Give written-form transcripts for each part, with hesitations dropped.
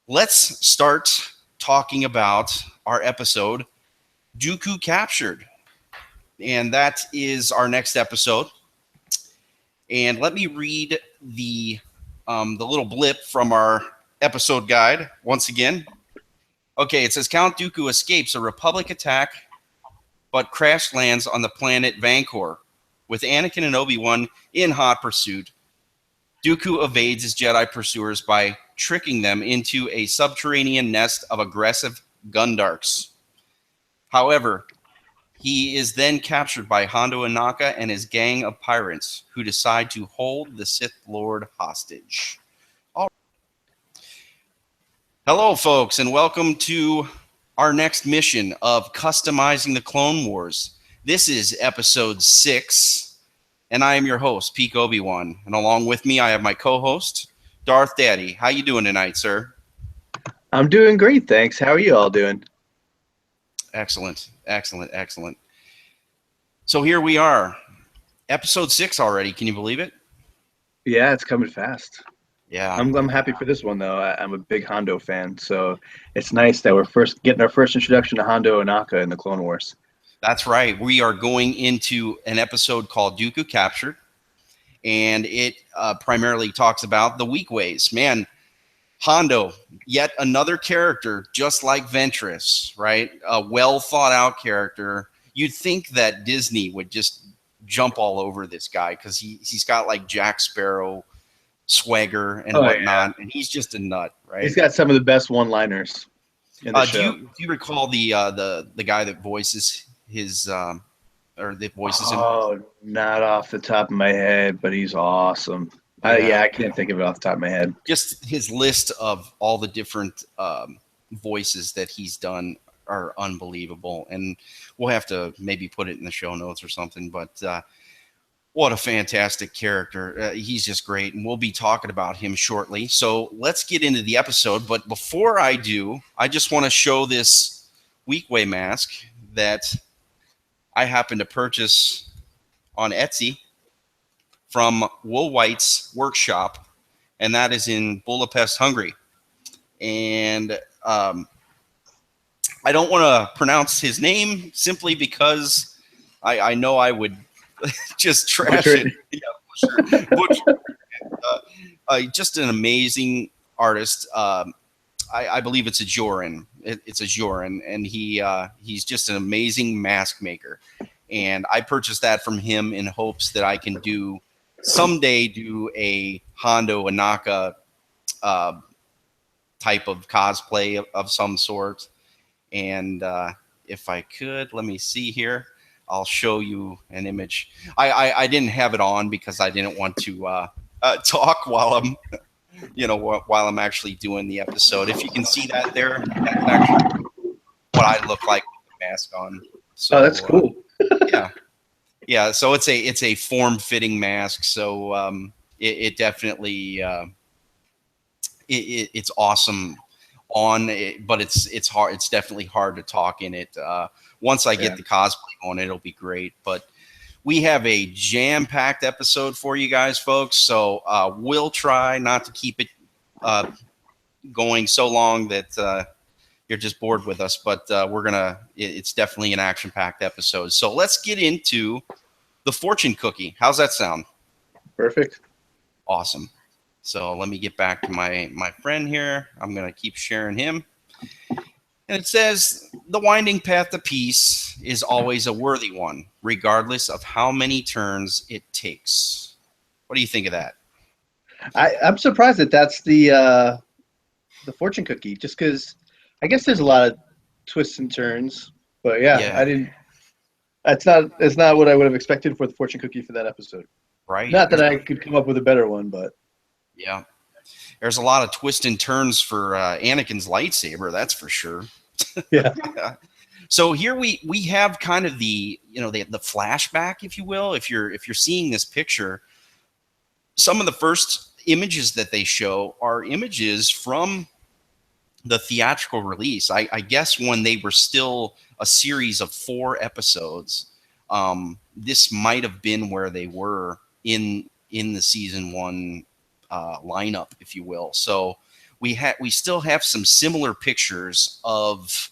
let's start talking about our episode, Dooku Captured. And that is our next episode. And let me read the little blip from our episode guide once again. Okay, it says Count Dooku escapes a Republic attack, but crash lands on the planet Vancor. With Anakin and Obi-Wan in hot pursuit, Dooku evades his Jedi pursuers by tricking them into a subterranean nest of aggressive Gundarks. However, he is then captured by Hondo Ohnaka and his gang of pirates, who decide to hold the Sith Lord hostage. All right. Hello, folks, and welcome to our next mission of customizing the Clone Wars. This is episode 6, and I am your host, Peak Obi-Wan. And along with me, I have my co-host, Darth Daddy. How you doing tonight, sir? I'm doing great, thanks. How are you all doing? Excellent. So here we are, episode 6 already. Can you believe it? Yeah, it's coming fast. Yeah. I'm happy for this one though. I'm a big Hondo fan, so it's nice that we're getting our first introduction to Hondo Ohnaka in the Clone Wars. That's right. We are going into an episode called Dooku Captured, and it primarily talks about the weak ways. Man, Hondo, yet another character just like Ventress, right? A well thought out character. You'd think that Disney would just jump all over this guy because he's got like Jack Sparrow swagger and whatnot, and he's just a nut, right? He's got some of the best one-liners in the show. Do you recall the guy that voices his or that voices him? Oh, not off the top of my head, but he's awesome. I can't think of it off the top of my head. Just his list of all the different voices that he's done are unbelievable, and we'll have to maybe put it in the show notes or something. But what a fantastic character! He's just great, and we'll be talking about him shortly. So let's get into the episode. But before I do, I just want to show this Weekway mask that I happened to purchase on Etsy from Wool White's workshop, and that is in Budapest, Hungary. And I don't want to pronounce his name simply because I know I would just trash it. Yeah, Butcher. Just an amazing artist. I believe it's a Joran. It's a Joran, and he's just an amazing mask maker. And I purchased that from him in hopes that I can someday do a Hondo Ohnaka type of cosplay of some sort. And if I could, let me see here. I'll show you an image. I didn't have it on because I didn't want to talk while I'm actually doing the episode. If you can see that there, that's actually what I look like with the mask on. So, that's cool. Yeah. So it's a form-fitting mask. So it definitely it's awesome on it, but it's hard. It's definitely hard to talk in it. Once I get the cosplay on, it'll be great. But we have a jam-packed episode for you guys, folks. So we'll try not to keep it going so long that you're just bored with us. But it's definitely an action-packed episode. So let's get into the fortune cookie. How's that sound? Perfect. Awesome. So let me get back to my friend here. I'm going to keep sharing him. And it says, the winding path to peace is always a worthy one, regardless of how many turns it takes. What do you think of that? I'm surprised that that's the fortune cookie, just because I guess there's a lot of twists and turns. But I didn't. It's not what I would have expected for the fortune cookie for that episode. Right. Not that I could come up with a better one, but yeah, there's a lot of twists and turns for Anakin's lightsaber. That's for sure. Yeah. So here we have kind of the flashback, if you will. If you're seeing this picture, some of the first images that they show are images from the theatrical release. I guess when they were still a series of 4 episodes, this might have been where they were in the season 1 lineup, if you will. So we still have some similar pictures of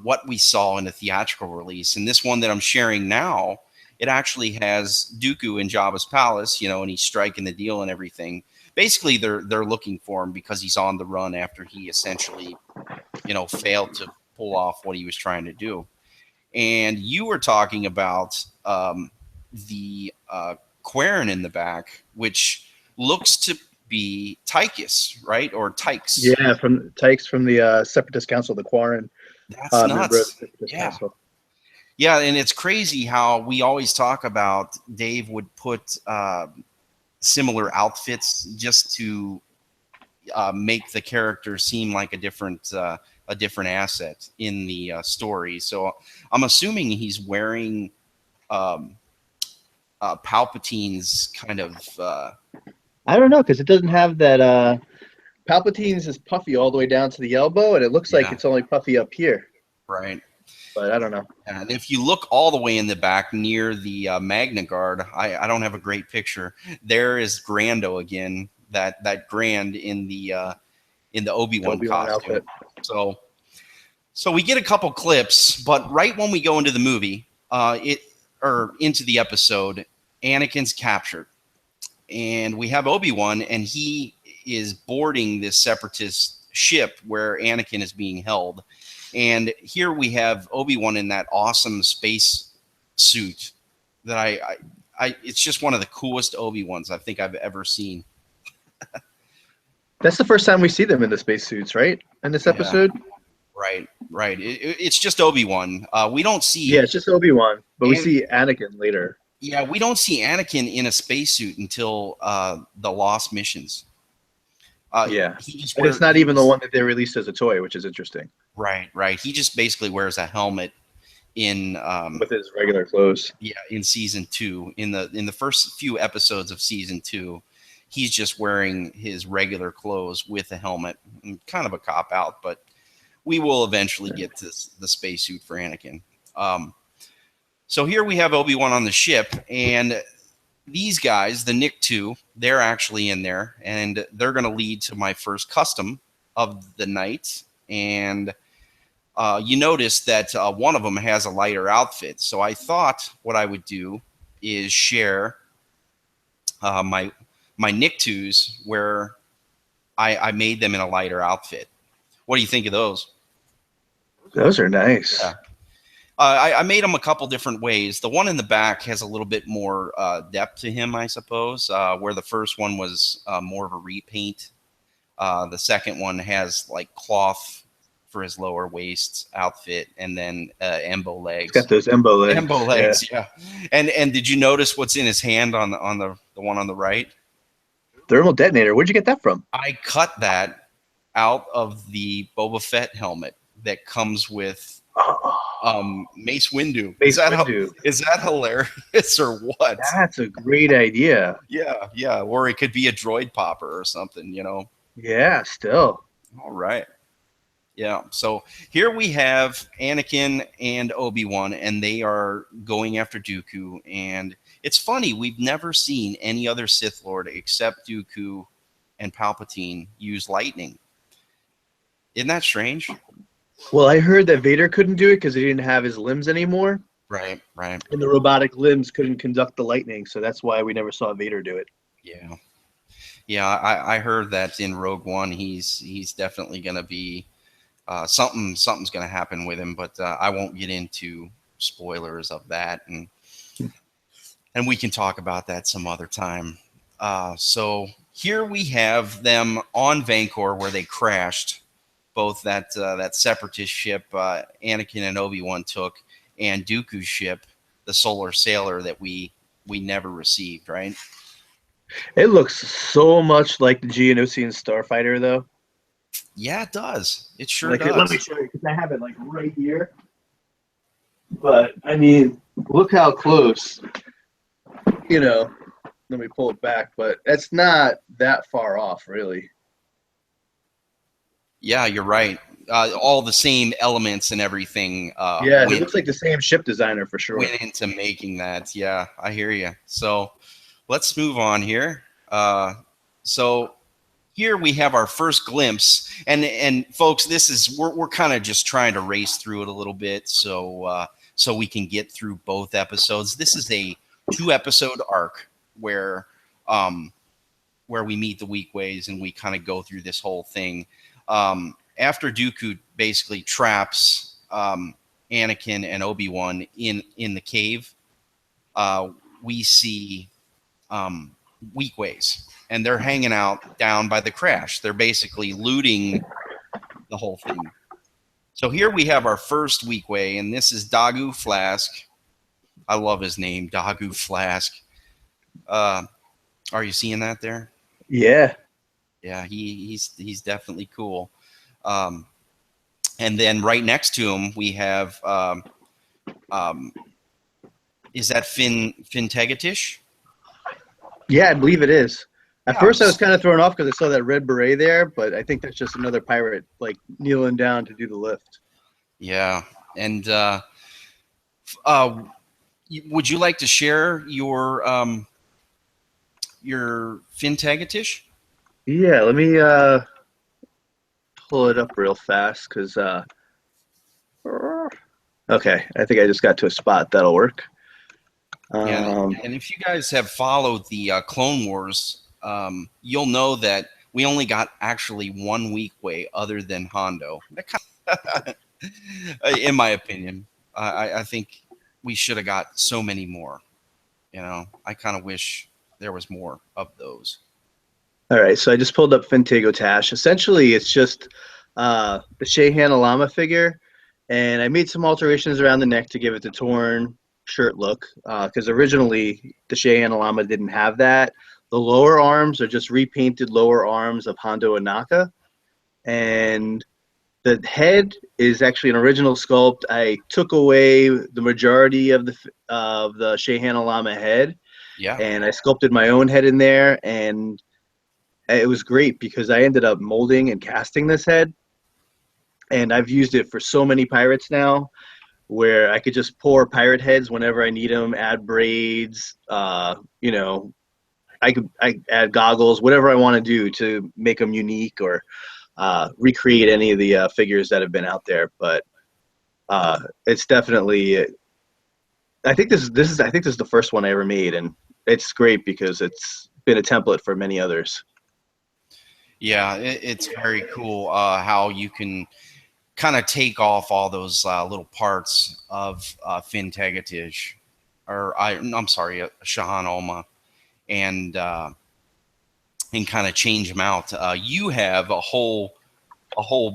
what we saw in the theatrical release. And this one that I'm sharing now, it actually has Dooku in Jabba's palace, and he's striking the deal and everything. Basically, they're looking for him because he's on the run after he essentially, failed to pull off what he was trying to do. And you were talking about the Quarren in the back, which looks to be Tychus, right? Or Tykes. Yeah, from Tykes from the Separatist Council, the Quarren. That's nuts. Yeah. Council. Yeah, and it's crazy how we always talk about Dave would put similar outfits just to make the character seem like a different asset in the story. So I'm assuming he's wearing Palpatine's kind of. I don't know, because it doesn't have that. Palpatine's is puffy all the way down to the elbow, and it looks like it's only puffy up here. Right. But I don't know. And if you look all the way in the back near the Magna Guard, I don't have a great picture. There is Grando again. That Grand in the Obi-Wan costume. Outfit. So we get a couple clips, but right when we go into the movie, into the episode, Anakin's captured, and we have Obi-Wan, and he is boarding this Separatist ship where Anakin is being held. And here we have Obi-Wan in that awesome space suit that I it's just one of the coolest Obi-Wans I think I've ever seen. That's the first time we see them in the spacesuits, right? In this episode? Right. It's just Obi-Wan. We don't see... Yeah, it's just Obi-Wan, but we see Anakin later. Yeah, we don't see Anakin in a spacesuit until the Lost Missions. Yeah, and it's not even the one that they released as a toy, which is interesting. Right. He just basically wears a helmet in with his regular clothes. Yeah, in season 2, in the first few episodes of season 2, he's just wearing his regular clothes with a helmet. Kind of a cop out, but we will eventually get to the spacesuit for Anakin. So here we have Obi-Wan on the ship, and these guys, the Nick-2, they're actually in there, and they're going to lead to my first custom of the night. And you notice that one of them has a lighter outfit. So I thought what I would do is share my Nick-2s where I made them in a lighter outfit. What do you think of those? Those are nice. Yeah. I made them a couple different ways. The one in the back has a little bit more depth to him, I suppose, where the first one was more of a repaint. The second one has like cloth for his lower waist outfit, and then Embo legs. He's got those Embo legs. Embo legs, yeah. And did you notice what's in his hand on the one on the right? Thermal detonator. Where'd you get that from? I cut that out of the Boba Fett helmet that comes with Mace Windu. Is that hilarious or what? That's a great idea. Yeah. Or it could be a droid popper or something, Yeah, still. All right. Yeah. So here we have Anakin and Obi-Wan, and they are going after Dooku. And it's funny, we've never seen any other Sith Lord except Dooku and Palpatine use lightning. Isn't that strange? Well, I heard that Vader couldn't do it because he didn't have his limbs anymore. Right. And the robotic limbs couldn't conduct the lightning, so that's why we never saw Vader do it. Yeah. I heard that in Rogue One, he's definitely going to be something's going to happen with him, but I won't get into spoilers of that, and we can talk about that some other time. So here we have them on Vancor where they crashed. Both that Separatist ship Anakin and Obi-Wan took, and Dooku's ship, the Solar Sailor, that we never received, right? It looks so much like the Geonosian Starfighter, though. Yeah, it does. It sure does. Let me show you, because I have it right here. But, I mean, look how close. Let me pull it back, but it's not that far off, really. Yeah, you're right. All the same elements and everything. It looks like the same ship designer for sure. Went into making that. Yeah, I hear you. So let's move on here. So here we have our first glimpse, and folks, this is we're kind of just trying to race through it a little bit, so we can get through both episodes. This is a 2-episode arc where we meet the Weekways and we kind of go through this whole thing. After Dooku basically traps Anakin and Obi-Wan in the cave, we see Weekways, and they're hanging out down by the crash. They're basically looting the whole thing. So here we have our first Weekway, and this is Dooku Flask. I love his name, Dooku Flask. Are you seeing that there? Yeah. Yeah, he's definitely cool. And then right next to him we have is that Finn Tegatish? Yeah, I believe it is. At first, I was kind of thrown off because I saw that red beret there, but I think that's just another pirate, like, kneeling down to do the lift. Yeah, and would you like to share your Finn Tegatish? Yeah, let me pull it up real fast because. Okay, I think I just got to a spot that'll work. And if you guys have followed the Clone Wars, you'll know that we only got actually one Weekway other than Hondo. In my opinion, I think we should have got so many more. You know, I kind of wish there was more of those. All right, so I just pulled up Finn Tegatish. Essentially, it's just the Shehan Alama figure, and I made some alterations around the neck to give it the torn shirt look, because originally the Shehan Alama didn't have that. The lower arms are just repainted lower arms of Hondo Anaka, and the head is actually an original sculpt. I took away the majority of the Shehan Alama head, and I sculpted my own head in there, and it was great because I ended up molding and casting this head, and I've used it for so many pirates now, where I could just pour pirate heads whenever I need them, add braids, you know, I add goggles, whatever I want to do to make them unique or recreate any of the figures that have been out there. But it's definitely, I think this is the first one I ever made, and it's great because it's been a template for many others. Yeah, it's very cool how you can kind of take off all those little parts of Finn Tegatish, or I'm sorry, Shahan Oma, and kind of change them out. You have a whole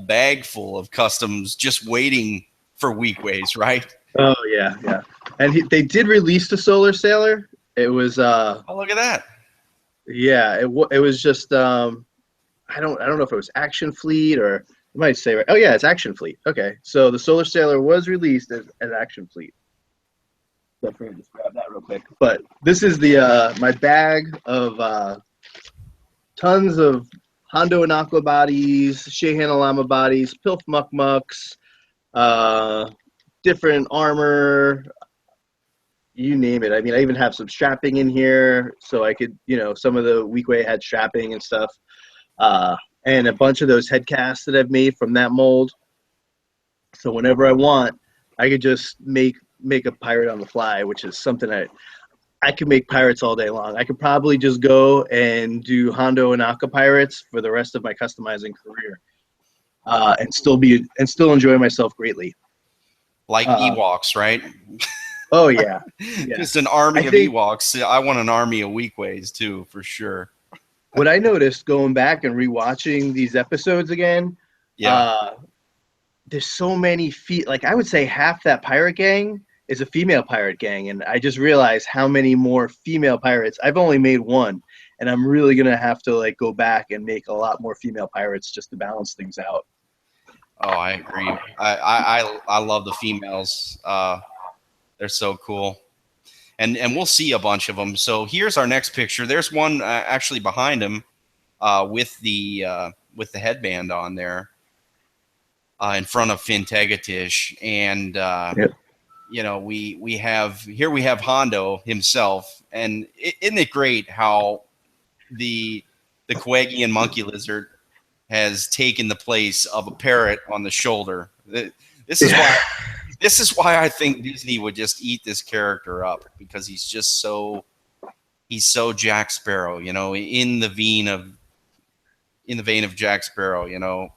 bag full of customs just waiting for Weekways, right? Oh yeah, and they did release the Solar Sailor. It was oh, look at that. Yeah, it was just I don't know if it was Action Fleet or. You might say, right? Oh, yeah, it's Action Fleet. Okay, so the Solar Sailor was released as Action Fleet. So let me just grab that real quick. But this is the my bag of tons of Hondo Anaka bodies, Shehan Alama bodies, Pilf Muck Mucks, different armor, you name it. I mean, I even have some strapping in here, so I could, you know, some of the Weekway had strapping and stuff. And a bunch of those head casts that I've made from that mold. So whenever I want, I could just make a pirate on the fly, which is something I could make pirates all day long. I could probably just go and do Hondo and Anaka pirates for the rest of my customizing career, and still enjoy myself greatly. Like Ewoks, right? Oh yeah, Just an army of Ewoks. I want an army of Weekways too, for sure. What I noticed going back and rewatching these episodes again, there's so many like I would say half that pirate gang is a female pirate gang, and I just realized how many more female pirates. I've only made one, and I'm really gonna have to like go back and make a lot more female pirates just to balance things out. Oh, I agree. I love the females. They're so cool. And we'll see a bunch of them. So here's our next picture. There's one actually behind him with the headband on there in front of Finn Tegatish. And, you know, we have Hondo himself. And isn't it great how the the Quagian monkey lizard has taken the place of a parrot on the shoulder. This is why. This is why I think Disney would just eat this character up, because he's just so Jack Sparrow, in the vein of Jack Sparrow,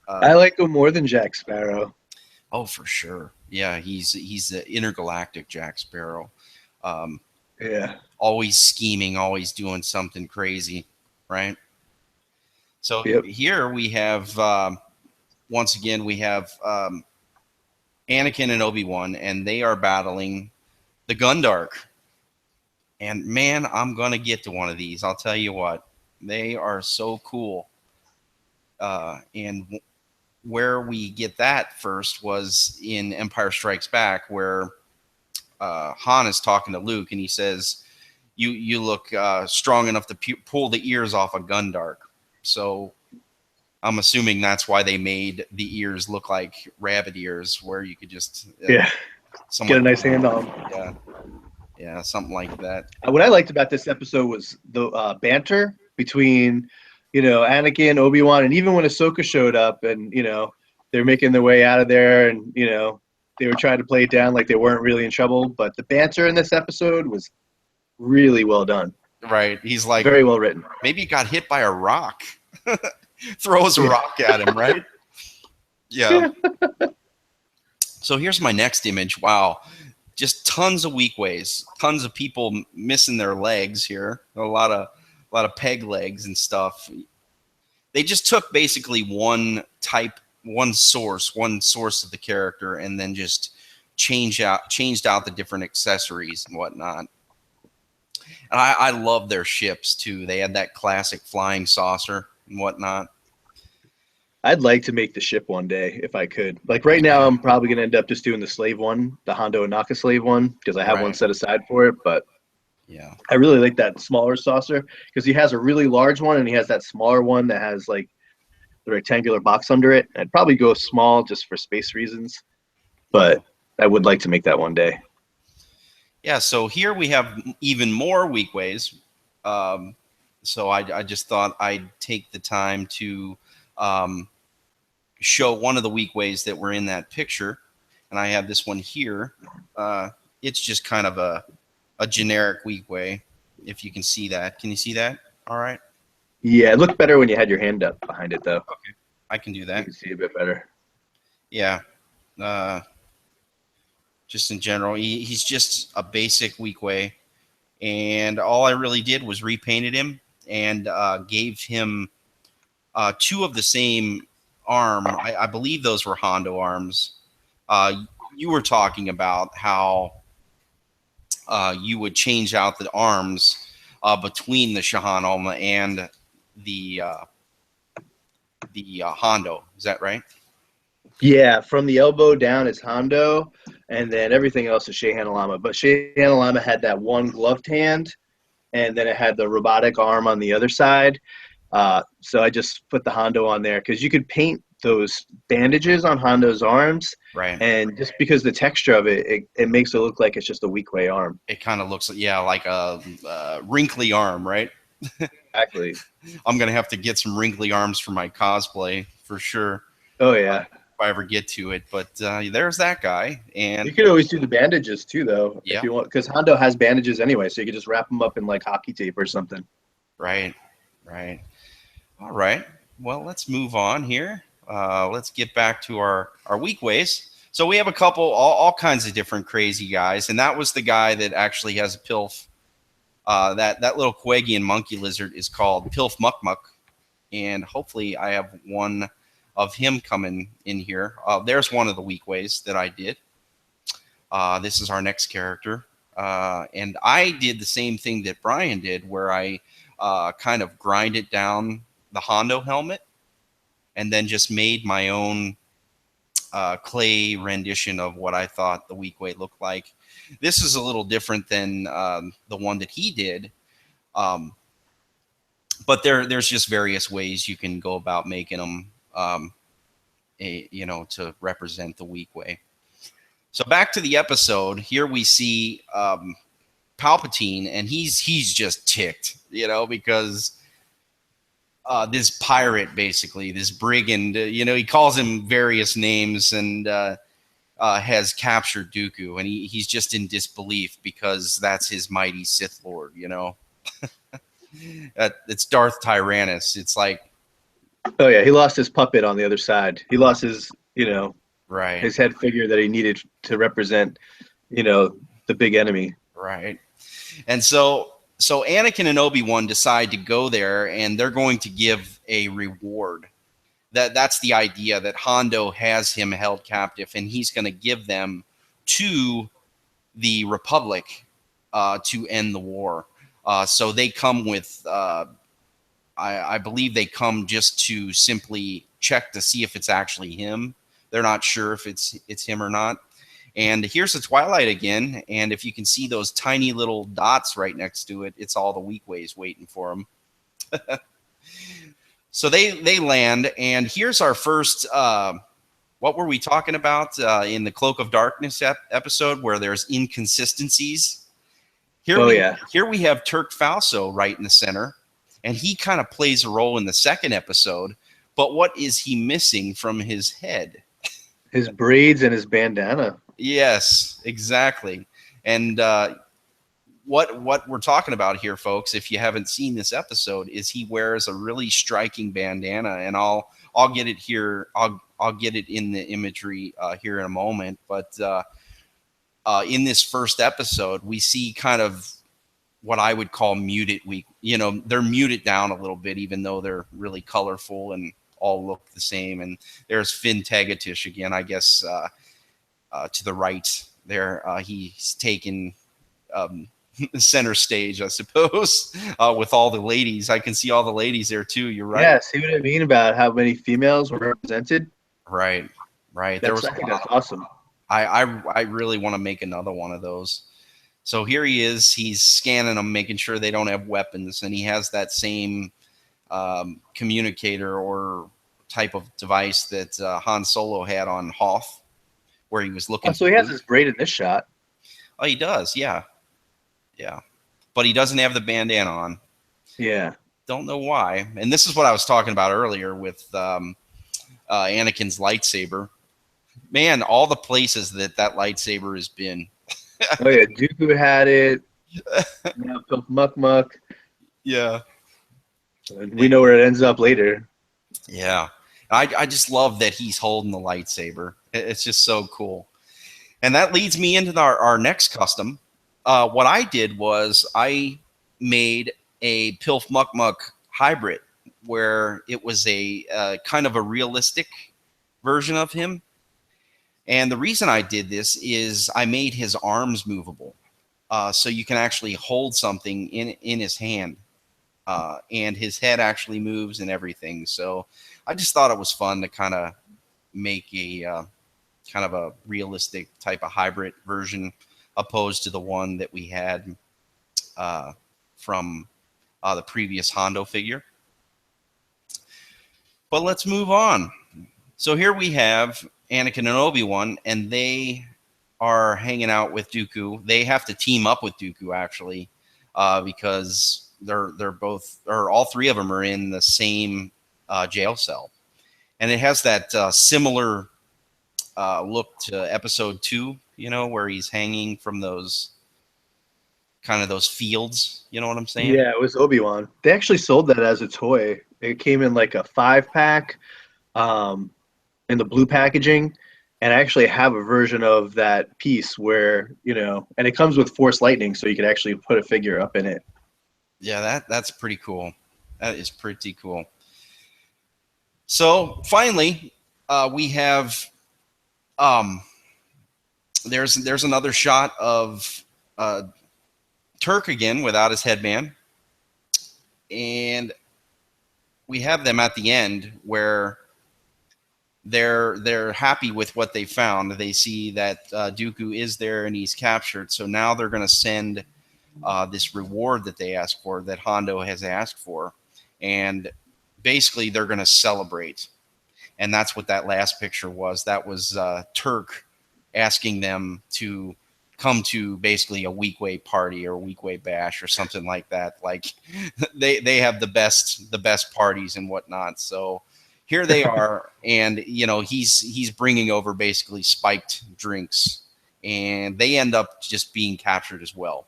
I like him more than Jack Sparrow. Oh, for sure. Yeah, he's the intergalactic Jack Sparrow. Yeah. Always scheming, always doing something crazy, right? So here we have, once again, we have Anakin and Obi-Wan, and they are battling the Gundark. And man, I'm going to get to one of these. I'll tell you what. They are so cool. And where we get that first was in Empire Strikes Back, where Han is talking to Luke, and he says, "You look strong enough to pull the ears off a Gundark." So I'm assuming that's why they made the ears look like rabbit ears, where you could just get a nice hand on them. Yeah, something like that. What I liked about this episode was the banter between, Anakin, Obi-Wan, and even when Ahsoka showed up, and they're making their way out of there, and they were trying to play it down like they weren't really in trouble. But the banter in this episode was really well done. Right. He's like, very well written. Maybe he got hit by a rock. Throws a rock at him, right? Yeah. So here's my next image. Wow. Just tons of weak ways. Tons of people missing their legs here. A lot of peg legs and stuff. They just took basically one source of the character, and then just changed out the different accessories and whatnot. And I love their ships too. They had that classic flying saucer and whatnot. I'd like to make the ship one day if I could. Like right now, I'm probably going to end up just doing the slave one, the Hondo Anaka slave one, because I have one set aside for it. But yeah, I really like that smaller saucer, because he has a really large one and he has that smaller one that has like the rectangular box under it. I'd probably go small just for space reasons, but I would like to make that one day. Yeah, so here we have even more weak ways. So I just thought I'd take the time to show one of the weak ways that were in that picture. And I have this one here. It's just kind of a generic weak way, if you can see that. Can you see that? All right. Yeah, it looked better when you had your hand up behind it, though. Okay, I can do that. You can see a bit better. Yeah. Just in general, he's just a basic weak way. And all I really did was repainted him and gave him two of the same arm. I believe those were Hondo arms. You were talking about how you would change out the arms between the Shahan Alma and the Hondo. Is that right? Yeah, from the elbow down is Hondo, and then everything else is Shehan Alama. But Shehan Alama had that one gloved hand, and then it had the robotic arm on the other side. So I just put the Hondo on there, because you could paint those bandages on Hondo's arms, right? And just because the texture of it makes it look like it's just a weak way arm. It kind of looks like a wrinkly arm, right? Exactly. I'm gonna have to get some wrinkly arms for my cosplay for sure. Oh yeah. If I ever get to it, but there's that guy. And you could always do the bandages too, though, yeah, if you want, because Hondo has bandages anyway, so you could just wrap them up in like hockey tape or something. Right. All right. Well, let's move on here. Let's get back to our weak ways. So we have a couple, all kinds of different crazy guys, and that was the guy that actually has a pilf. That little Quagian monkey lizard is called Pilf Muck Muck, and hopefully I have one of him coming in here. There's one of the weak ways that I did. This is our next character, and I did the same thing that Brian did, where I kind of grinded down the Hondo helmet, and then just made my own clay rendition of what I thought the weak way looked like. This is a little different than the one that he did, but there's just various ways you can go about making them, to represent the weak way. So back to the episode. Here we see Palpatine, and he's just ticked, because this pirate, basically, this brigand. He calls him various names and has captured Dooku, and he's just in disbelief because that's his mighty Sith Lord. It's Darth Tyrannus. It's like, oh yeah, he lost his puppet on the other side. He lost his, right, his head figure that he needed to represent, the big enemy. right, and so Anakin and Obi-Wan decide to go there, and they're going to give a reward. That's the idea, that Hondo has him held captive, and he's going to give them to the Republic to end the war. So they come with, I believe they come just to simply check to see if it's actually him. They're not sure if it's him or not. And here's the Twilight again, and if you can see those tiny little dots right next to it, it's all the weak ways waiting for them. So they land, and here's our first. What were we talking about in the Cloak of Darkness episode, where there's inconsistencies? Here we have Turk Falso right in the center, and he kind of plays a role in the second episode. But what is he missing from his head? His braids and his bandana. Yes, exactly. And what we're talking about here, folks, if you haven't seen this episode, is he wears a really striking bandana, and I'll get it here. I'll get it in the imagery here in a moment. But in this first episode, we see kind of what I would call muted. They're muted down a little bit, even though they're really colorful and all look the same. And there's Finn Tegatish again, I guess, to the right there. He's taken center stage, I suppose, with all the ladies. I can see all the ladies there too. You're right. Yeah, see what I mean about how many females were represented? Right. I think that's awesome. I really want to make another one of those. So here he is. He's scanning them, making sure they don't have weapons, and he has that same communicator or type of device that Han Solo had on Hoth, where he was looking. Oh, so he has his braid in this shot. Oh, he does. Yeah. But he doesn't have the bandana on. Yeah. Don't know why. And this is what I was talking about earlier with Anakin's lightsaber. Man, all the places that lightsaber has been. Oh yeah, Dooku had it. Now Pilf Muck Muck. Yeah. We know where it ends up later. Yeah. I just love that he's holding the lightsaber. It's just so cool. And that leads me into our next custom. What I did was I made a Pilf Muck Muck hybrid, where it was a kind of a realistic version of him. And the reason I did this is I made his arms movable. So you can actually hold something in his hand. And his head actually moves and everything. So I just thought it was fun to kind of make a kind of a realistic type of hybrid version, opposed to the one that we had from the previous Hondo figure. But let's move on. So here we have Anakin and Obi-Wan, and they are hanging out with Dooku. They have to team up with Dooku, actually, because they're both, or all three of them are in the same jail cell. And it has that similar look to episode 2, where he's hanging from those fields. You know what I'm saying? Yeah, it was Obi-Wan. They actually sold that as a toy. It came in like a 5-pack in the blue packaging. And I actually have a version of that piece where, and it comes with Force Lightning, so you could actually put a figure up in it. Yeah, that's pretty cool. That is pretty cool. So finally, we have there's another shot of Turk again without his headband, and we have them at the end where they're happy with what they found. They see that Dooku is there and he's captured. So now they're going to send this reward that they asked for, that Hondo has asked for, and basically they're going to celebrate. And that's what that last picture was. That was Turk asking them to come to basically a weekway party or a weekway bash or something like that. Like they have the best parties and whatnot. So here they are, and he's bringing over basically spiked drinks, and they end up just being captured as well.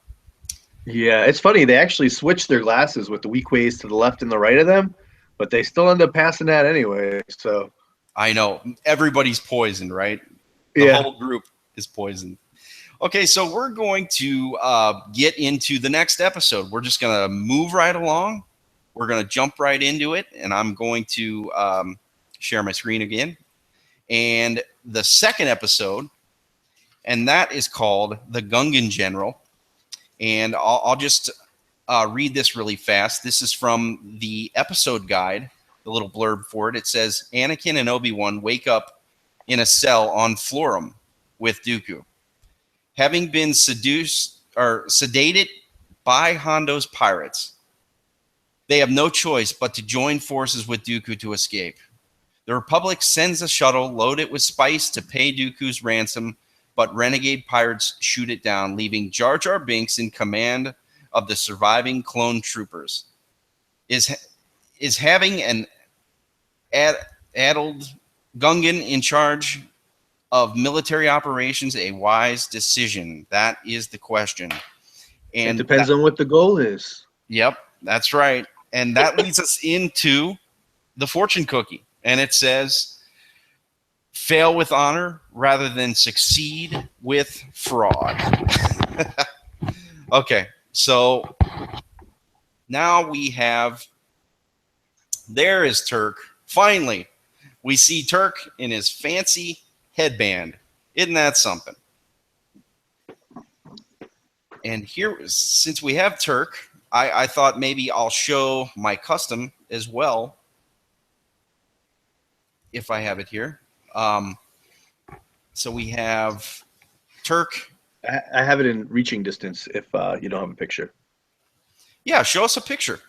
Yeah, it's funny. They actually switched their glasses with the weakways to the left and the right of them, but they still end up passing that anyway. So I know everybody's poisoned, right? The yeah. whole group is poisoned. Okay, so we're going to get into the next episode. We're just going to move right along. We're going to jump right into it, and I'm going to share my screen again. And the second episode, and that is called The Gungan General. And I'll just read this really fast. This is from the episode guide, the little blurb for it. It says, Anakin and Obi-Wan wake up in a cell on Florum with Dooku. Having been sedated by Hondo's pirates, they have no choice but to join forces with Dooku to escape. The Republic sends a shuttle loaded with spice to pay Dooku's ransom, but renegade pirates shoot it down, leaving Jar Jar Binks in command of the surviving clone troopers. Is having an addled Gungan in charge of military operations a wise decision? That is the question. And it depends on what the goal is. Yep, that's right. And that leads us into the fortune cookie. And it says, fail with honor rather than succeed with fraud. Okay, so now we have, there is Turk. Finally, we see Turk in his fancy headband. Isn't that something? And here, since we have Turk, I thought maybe I'll show my custom as well, if I have it here. So we have Turk. I have it in reaching distance if you don't have a picture. Yeah, show us a picture.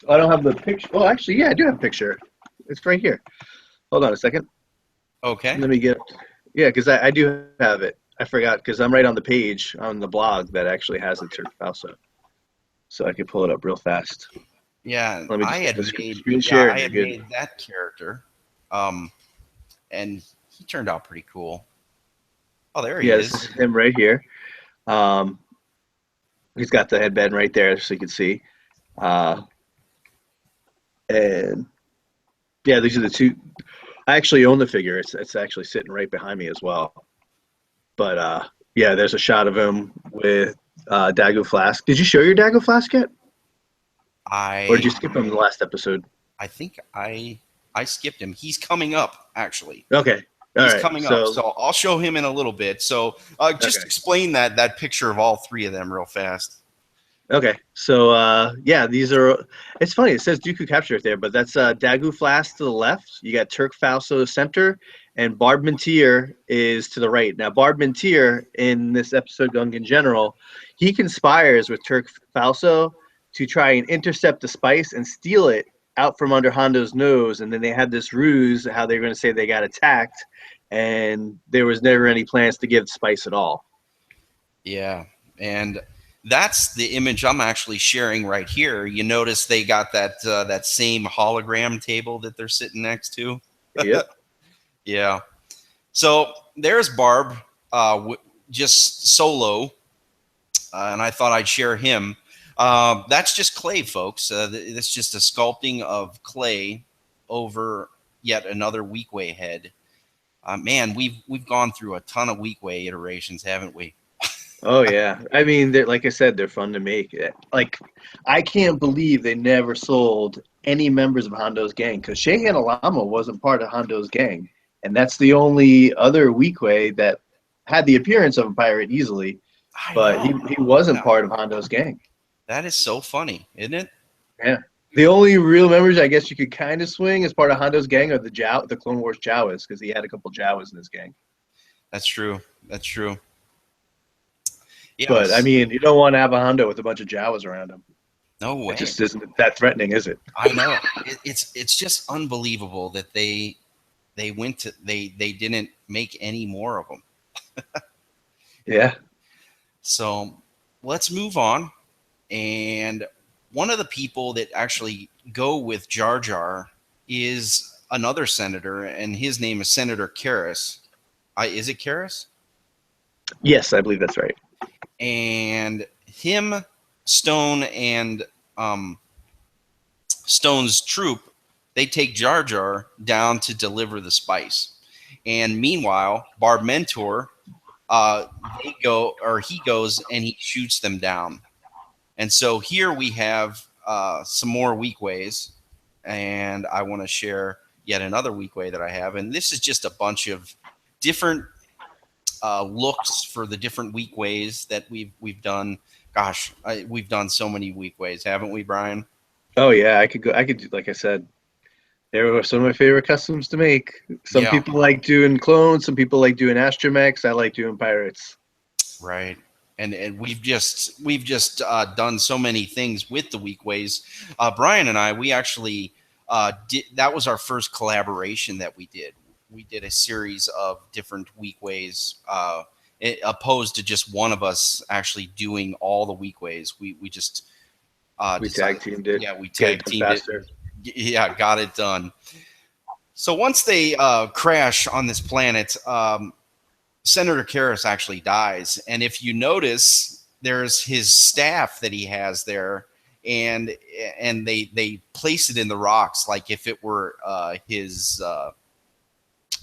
I don't have the picture. Well, actually, yeah, I do have a picture. It's right here. Hold on a second. Okay. Let me get. Yeah, because I do have it. I forgot because I'm right on the page on the blog that actually has the Turk Falso. So I could pull it up real fast. Yeah, Let me just I had made that character, and he turned out pretty cool. Oh, there he is. This is him right here. He's got the headband right there, so you can see. And yeah, these are the two. I actually own the figure. It's actually sitting right behind me as well. But yeah, there's a shot of him with Dagoo Flask. Did you show your Dagoo Flask yet? Or did you skip him in the last episode? I think I skipped him. He's coming up, actually. Okay. He's coming up, so I'll show him in a little bit. So just explain that picture of all three of them real fast. Okay, so yeah, these are. It's funny. It says Dooku Captured there, but that's Dagoo Flask to the left. You got Turk Falso center, and Barb Mentir is to the right. Now, Barb Mentir in this episode, Gungan General, he conspires with Turk Falso to try and intercept the spice and steal it out from under Hondo's nose. And then they had this ruse how they were going to say they got attacked, and there was never any plans to give the spice at all. Yeah, and that's the image I'm actually sharing right here. You notice they got that same hologram table that they're sitting next to. Yep. Yeah. So there's Barb, just solo, and I thought I'd share him. That's just clay, folks. That's just a sculpting of clay over yet another Weekway head. Man, we've gone through a ton of Weekway iterations, haven't we? Oh yeah, I mean, like I said, they're fun to make. Like, I can't believe they never sold any members of Hondo's gang, because Shehan Alama wasn't part of Hondo's gang, and that's the only other Weekway that had the appearance of a pirate easily, but he wasn't part of Hondo's gang. That is so funny, isn't it? Yeah. The only real members I guess you could kind of swing as part of Hondo's gang are the Clone Wars Jawas, because he had a couple Jawas in his gang. That's true. That's true. Yes. But I mean, you don't want to have a Hondo with a bunch of Jawas around him. No way. It just isn't that threatening, is it? I know. It's just unbelievable that they didn't make any more of them. Yeah. So let's move on. And one of the people that actually go with Jar Jar is another senator, and his name is Senator Karras. Is it Karras? Yes, I believe that's right. And him, Stone, and um, Stone's troop, they take Jar Jar down to deliver the spice. And meanwhile, Barb Mentor, he goes and he shoots them down. And so here we have some more weak ways, and I want to share yet another weak way that I have. And this is just a bunch of different looks for the different weak ways that we've done. Gosh, we've done so many weak ways, haven't we, Brian? Oh yeah, I could do, like I said, they were some of my favorite customs to make. Some Yeah, people like doing clones, some people like doing astromechs. I like doing pirates. right. And we've just done so many things with the weak ways. Brian and I, we actually did. That was our first collaboration that we did. We did a series of different weak ways, opposed to just one of us actually doing all the weak ways. We just We decided, tag teamed it. yeah, we Get it tag done teamed it. faster. Yeah, got it done. So once they crash on this planet, Senator Karras actually dies, and if you notice, there's his staff that he has there, and they place it in the rocks like if it were his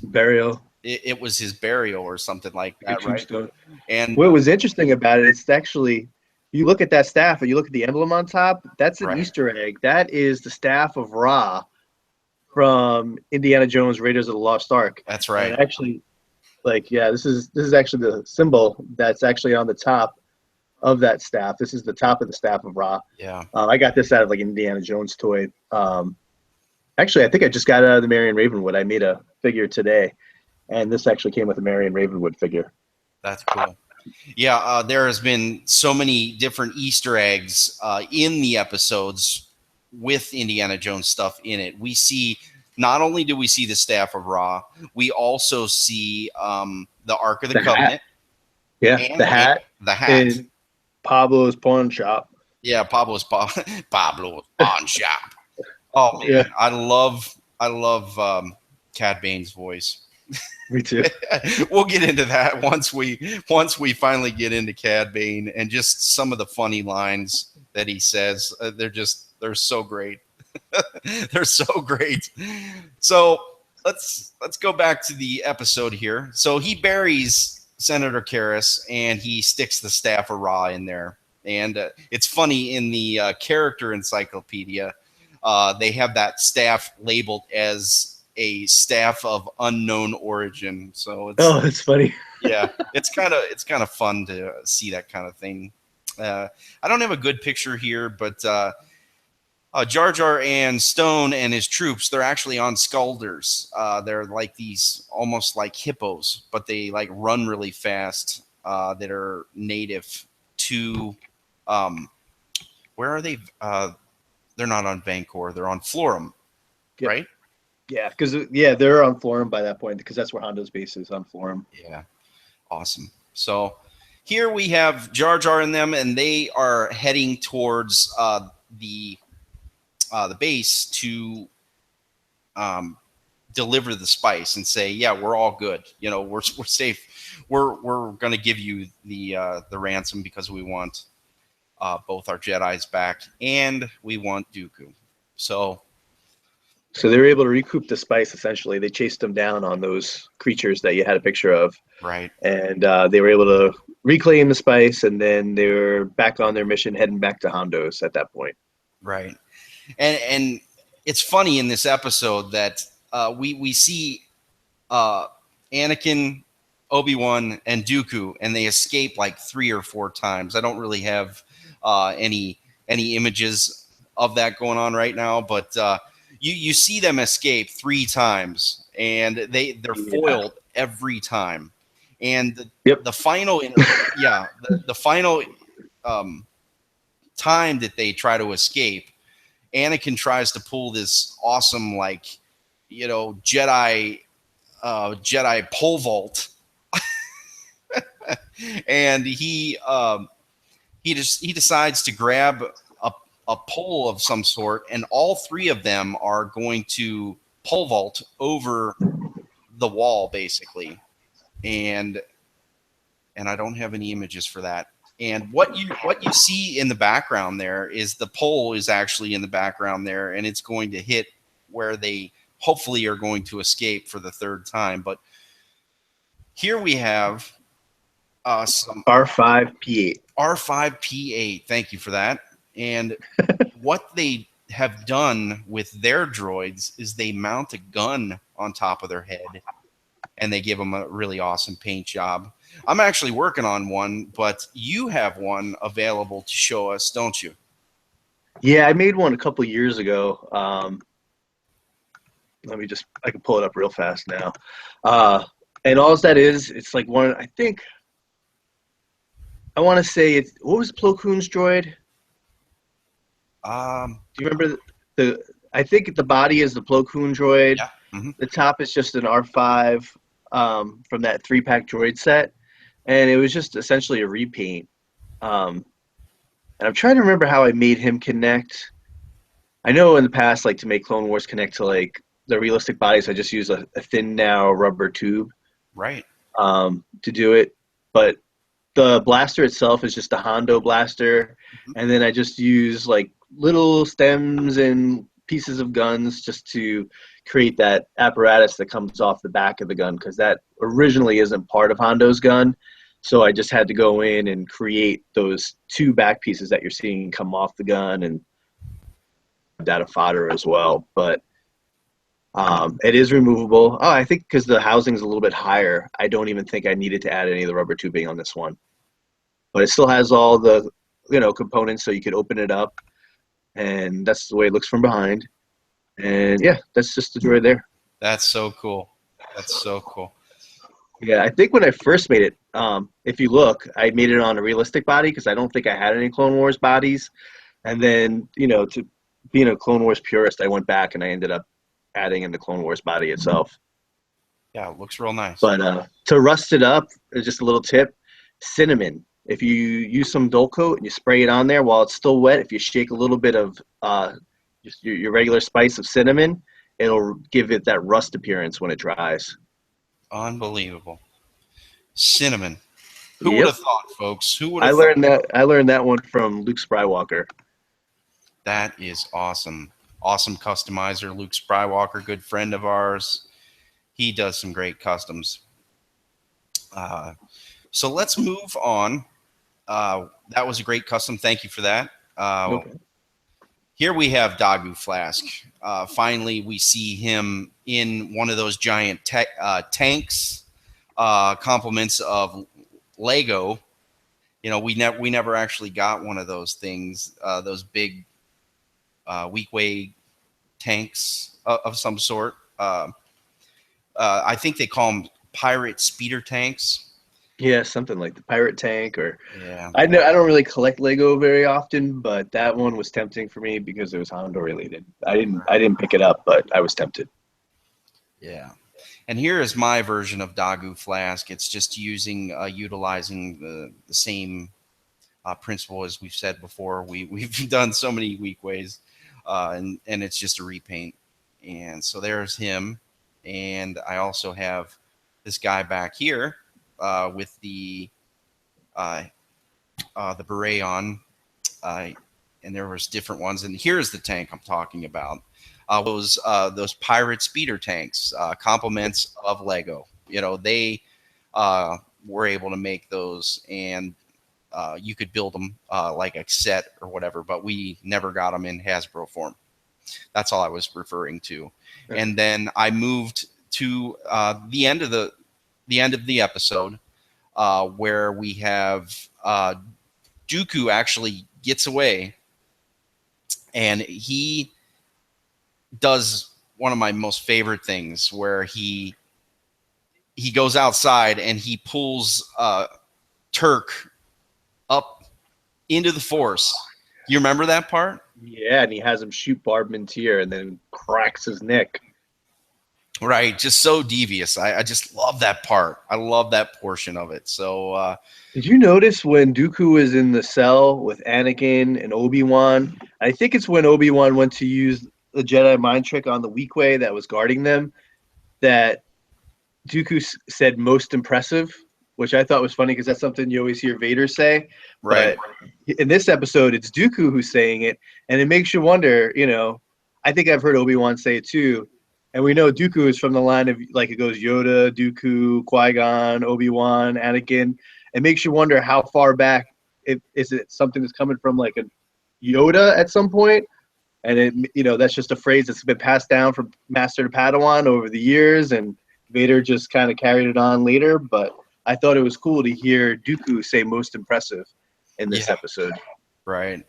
Burial. it was his burial or something like Good that, right? tombstone. And What was interesting about it, it's actually, you look at that staff and you look at the emblem on top, that's an right, Easter egg. That is the staff of Ra from Indiana Jones Raiders of the Lost Ark. that's And right. actually, like, yeah, this is actually the symbol that's actually on the top of that staff. This is the top of the staff of Ra. Yeah, I got this out of like Indiana Jones toy. Actually, I think I just got it out of the Marion Ravenwood. I made a figure today, and this actually came with a Marion Ravenwood figure. that's cool. Yeah, there has been so many different Easter eggs in the episodes with Indiana Jones stuff in it. We see not only do we see the staff of Ra, we also see the Ark of the The hat, Covenant yeah, the and hat the hat. in Pablo's pawn shop. Yeah, Pablo's pawn shop. Oh Yeah, man, I love Cad Bane's voice. me too. We'll get into that once we finally get into Cad Bane and just some of the funny lines that he says. They're so great. They're so great. So let's go back to the episode here. So he buries Senator Karras and he sticks the staff of Ra in there. And it's funny in the character encyclopedia, they have that staff labeled as a staff of unknown origin. So Oh, that's funny. yeah, it's kind of fun to see that kind of thing. I don't have a good picture here, but Jar Jar and Stone and his troops, they're actually on Skulders. They're like these almost like hippos, but they like run really fast. That are native to where are they? They're not on Vancouver. They're on Florum, Yep. right? Yeah, because they're on Florum by that point because that's where Hondo's base is, on Florum. Yeah, awesome. So here we have Jar Jar and them, and they are heading towards the base to deliver the spice and say, "Yeah, we're all good. You know, we're safe. We're going to give you the ransom because we want both our Jedi's back and we want Dooku." So they were able to recoup the spice. Essentially, they chased them down on those creatures that you had a picture of, right, and they were able to reclaim the spice, and then they were back on their mission, heading back to Hondo's at that point. right, and it's funny in this episode that we see Anakin, Obi-Wan, and Dooku, and they escape like 3 or 4 times. I don't really have any images of that going on right now, but you see them escape 3 times, and they're foiled every time. And the final, the final time that they try to escape, Anakin tries to pull this awesome Jedi pole vault. And he decides to grab a pole of some sort, and all three of them are going to pole vault over the wall, basically. And I don't have any images for that. And what you see in the background there is the pole is actually in the background there, and it's going to hit where they hopefully are going to escape for the third time. But here we have some R5P8. R5P8. Thank you for that. And what they have done with their droids is they mount a gun on top of their head, and they give them a really awesome paint job. I'm actually working on one, but you have one available to show us, don't you? Yeah, I made one a couple years ago. I can pull it up real fast now. And all that is, it's like one, I think, I want to say, what was Plo Koon's droid? Do you remember I think the body is the Plo Koon droid. Yeah. Mm-hmm. The top is just an R5 from that 3-pack droid set. And it was just essentially a repaint. And I'm trying to remember how I made him connect. I know in the past, like to make Clone Wars connect to like the realistic bodies, I just use a thin, narrow rubber tube. Right. To do it. But the blaster itself is just a Hondo blaster. Mm-hmm. And then I just use like little stems and pieces of guns just to create that apparatus that comes off the back of the gun, because that originally isn't part of Hondo's gun. So I just had to go in and create those 2 back pieces that you're seeing come off the gun, and data fodder as well. But it is removable. Oh, I think because the housing is a little bit higher, I don't even think I needed to add any of the rubber tubing on this one. But it still has all the components, so you could open it up, and that's the way it looks from behind. And yeah, that's just the droid there. That's so cool. That's so cool. Yeah, I think when I first made it, if you look, I made it on a realistic body because I don't think I had any Clone Wars bodies. And then, to being a Clone Wars purist, I went back and I ended up adding in the Clone Wars body itself. Yeah, it looks real nice. But to rust it up, just a little tip, cinnamon. If you use some Dull Coat and you spray it on there while it's still wet, if you shake a little bit of just your regular spice of cinnamon, it'll give it that rust appearance when it dries. Unbelievable. Cinnamon. Who would have thought, folks? Who would have thought? I learned that one from Luke Skywalker. That is awesome. Awesome customizer, Luke Skywalker, good friend of ours. He does some great customs. So let's move on. That was a great custom. Thank you for that. Okay. Here we have Dooku Flask. Finally, we see him in one of those giant tanks, compliments of Lego. We never actually got one of those things, those big weak-way tanks of some sort. I think they call them pirate speeder tanks. Yeah, something like the pirate tank, or yeah. I don't really collect Lego very often, but that one was tempting for me because it was Hondo related. I didn't pick it up, but I was tempted. Yeah, and here is my version of Dooku Flask. It's just utilizing the same principle as we've said before. We've done so many weak ways, and it's just a repaint. And so there's him, and I also have this guy back here. With the beret on, and there was different ones. And here's the tank I'm talking about. Those pirate speeder tanks, compliments of Lego. They were able to make those, and you could build them like a set or whatever. But we never got them in Hasbro form. That's all I was referring to. Okay. And then I moved to the end of the episode, where we have Dooku actually gets away, and he does one of my most favorite things, where he goes outside and he pulls Turk up into the Force. You remember that part? Yeah, and he has him shoot Barb Mintier and then cracks his neck. Right, just so devious. I just love that part. I love that portion of it. So Did you notice when Dooku was in the cell with Anakin and Obi-Wan? I think it's when Obi-Wan went to use the Jedi mind trick on the Weequay that was guarding them, that Dooku said most impressive, which I thought was funny because that's something you always hear Vader say. right, But in this episode, it's Dooku who's saying it, and it makes you wonder. I think I've heard Obi-Wan say it too, and we know Dooku is from the line of, like, it goes Yoda, Dooku, Qui-Gon, Obi-Wan, Anakin. It makes you wonder how far back is it something that's coming from, like, a Yoda at some point, and that's just a phrase that's been passed down from master to Padawan over the years, and Vader just kind of carried it on later. But I thought it was cool to hear Dooku say most impressive in this episode. right.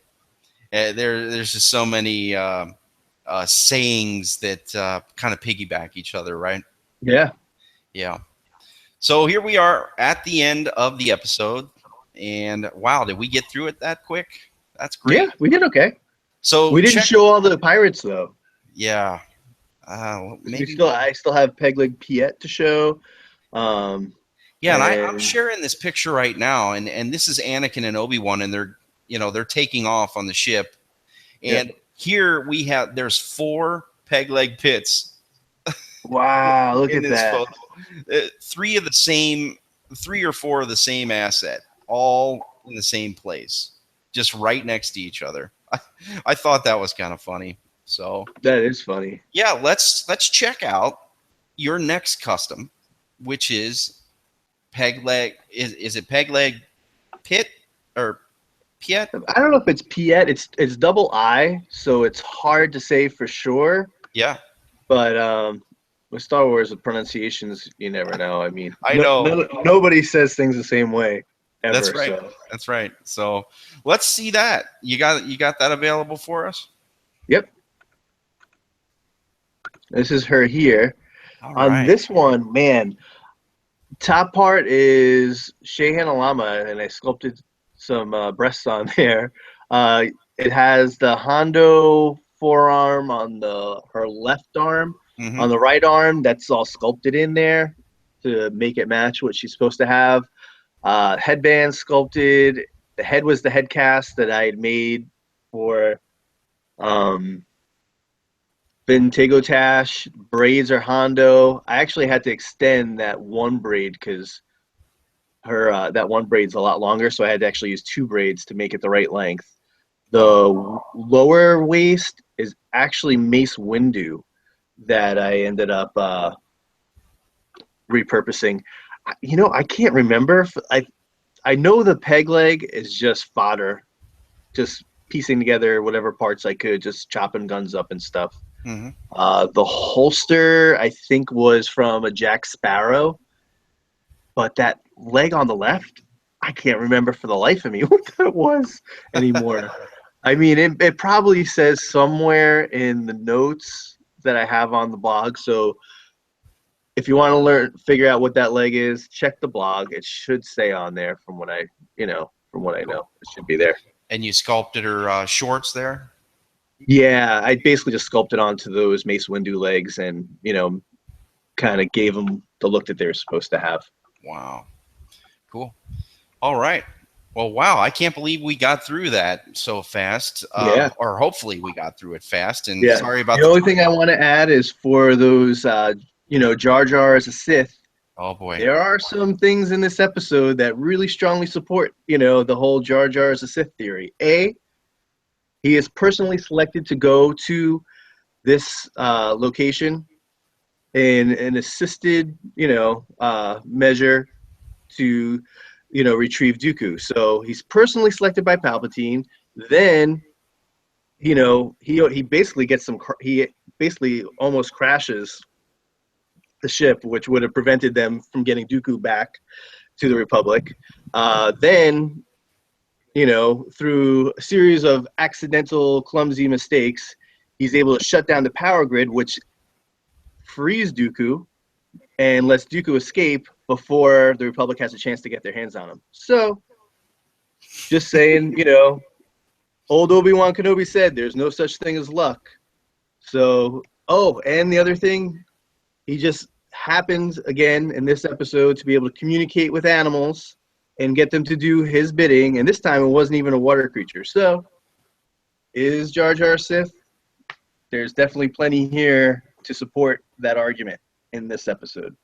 There's just so many sayings that kind of piggyback each other, right? Yeah. Yeah. So here we are at the end of the episode, and wow, did we get through it that quick? That's great. Yeah, we did okay. So we didn't show all the pirates though. Yeah. Maybe I still have Pegleg Piet to show. And I'm sharing this picture right now, and this is Anakin and Obi-Wan, and they're taking off on the ship, and here there's 4 Pegleg Pits. Wow, look at that. Photo. 3 or 4 of the same asset, all in the same place, just right next to each other. I thought that was kind of funny. So that is funny. Yeah, let's check out your next custom, which is Pegleg. Is it Pegleg Pit or Piet? I don't know if it's Piet. It's double I, so it's hard to say for sure. Yeah. But with Star Wars, with pronunciations, you never know. I mean, I know nobody says things the same way ever. That's right. So. That's right. So let's see that. You got that available for us? Yep. This is her here. On this one, man, top part is Shehan Alama, and I sculpted some breasts on there. It has the Hondo forearm on her left arm. Mm-hmm. On the right arm, that's all sculpted in there to make it match what she's supposed to have. Headband sculpted. The head was the head cast that I had made for Vintego Tash. Braids are Hondo. I actually had to extend that one braid because her that one braid's a lot longer, so I had to actually use 2 braids to make it the right length. The lower waist is actually Mace Windu that I ended up repurposing. I can't remember. I know the peg leg is just fodder, just piecing together whatever parts I could, just chopping guns up and stuff. Mm-hmm. The holster, I think, was from a Jack Sparrow, but that leg on the left, I can't remember for the life of me what that was anymore. I mean, it probably says somewhere in the notes that I have on the blog. So if you want to figure out what that leg is, check the blog. It should say on there from what I know. It should be there. And you sculpted her shorts there? Yeah, I basically just sculpted onto those Mace Windu legs and, kind of gave them the look that they were supposed to have. Wow. Cool. All right. Well, wow, I can't believe we got through that so fast. Yeah. Or hopefully we got through it fast. And sorry about the only thing I want to add is for those, Jar Jar as a Sith. Oh, boy. There are some things in this episode that really strongly support, the whole Jar Jar as a Sith theory. A, he is personally selected to go to this location in an assisted, measure to, retrieve Dooku. So he's personally selected by Palpatine. Then, he basically gets he basically almost crashes the ship, which would have prevented them from getting Dooku back to the Republic. Then, through a series of accidental, clumsy mistakes, he's able to shut down the power grid, which frees Dooku and lets Dooku escape before the Republic has a chance to get their hands on him. So, just saying, old Obi-Wan Kenobi said there's no such thing as luck. So, and the other thing, He just happens again in this episode to be able to communicate with animals and get them to do his bidding. And this time it wasn't even a water creature. So is Jar Jar Sith? There's definitely plenty here to support that argument in this episode.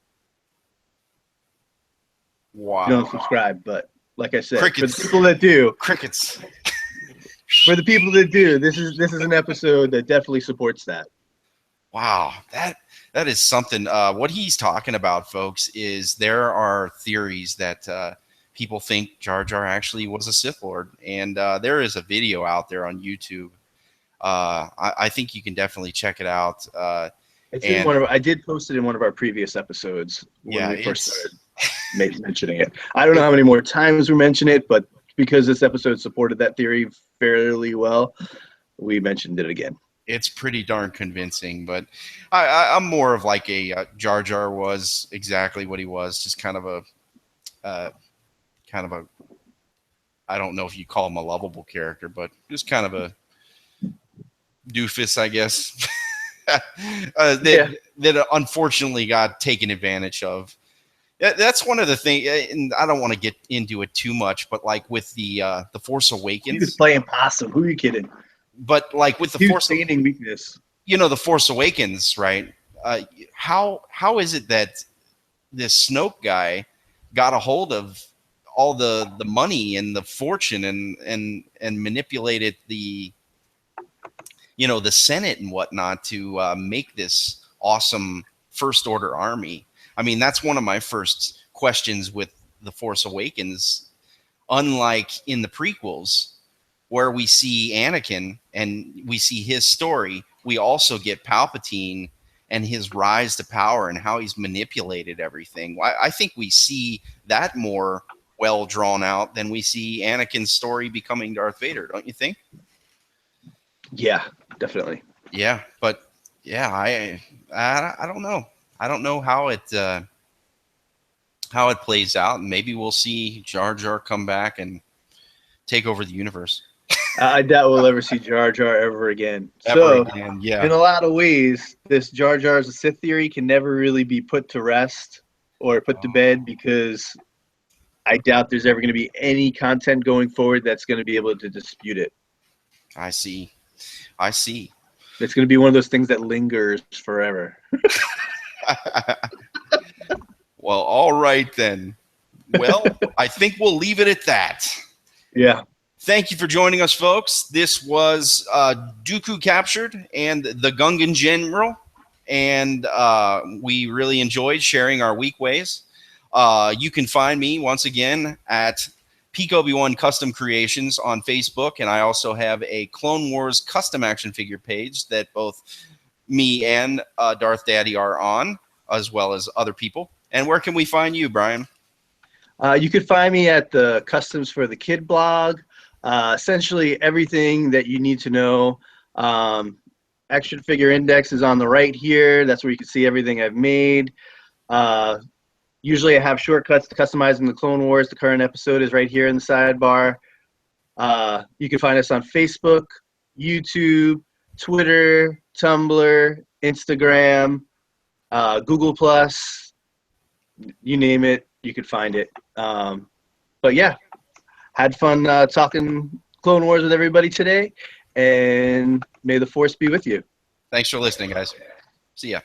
Wow. You don't subscribe, but like I said, Crickets. for the people that do, Crickets. For the people that do, this is an episode that definitely supports that. Wow, that is something. What he's talking about, folks, is there are theories that people think Jar Jar actually was a Sith Lord, and there is a video out there on YouTube. I think you can definitely check it out. I did post it in one of our previous episodes when we first started mentioning it. I don't know how many more times we mention it, but because this episode supported that theory fairly well, we mentioned it again. It's pretty darn convincing, but I'm more of like a Jar Jar was exactly what he was, just kind of a I don't know if you call him a lovable character, but just kind of a doofus, I guess. That unfortunately got taken advantage of. That's one of the things, and I don't want to get into it too much, but like with the Force Awakens, he was playing possum. Who are you kidding? But like with the Force weakness, the Force Awakens, right? How is it that this Snoke guy got a hold of all the money and the fortune and manipulated the the Senate and whatnot to make this awesome First Order army? I mean, that's one of my first questions with the Force Awakens. Unlike in the prequels, where we see Anakin and we see his story, we also get Palpatine and his rise to power and how he's manipulated everything. I think we see that more well drawn out than we see Anakin's story becoming Darth Vader, don't you think? Yeah, definitely. Yeah, but yeah, I don't know. I don't know how it plays out, and maybe we'll see Jar Jar come back and take over the universe. I doubt we'll ever see Jar Jar ever again. Yeah. In a lot of ways, this Jar Jar is a Sith theory can never really be put to rest or put to bed, because I doubt there's ever going to be any content going forward that's going to be able to dispute it. I see. It's going to be one of those things that lingers forever. Well, all right then. Well, I think we'll leave it at that. Yeah. Thank you for joining us, folks. This was Dooku Captured and the Gungan General, and we really enjoyed sharing our week ways. You can find me once again at Peak Obi-Wan Custom Creations on Facebook, and I also have a Clone Wars custom action figure page that both me and Darth Daddy are on, as well as other people. And where can we find you, Brian? You can find me at the Customs for the Kid blog. Essentially everything that you need to know. Action figure index is on the right here. That's where you can see everything I've made. Usually I have shortcuts to customizing the Clone Wars. The current episode is right here in the sidebar. You can find us on Facebook, YouTube, Twitter, Tumblr, Instagram, Google+. You name it, you could find it. But yeah, had fun talking Clone Wars with everybody today, and may the Force be with you. Thanks for listening, guys. See ya.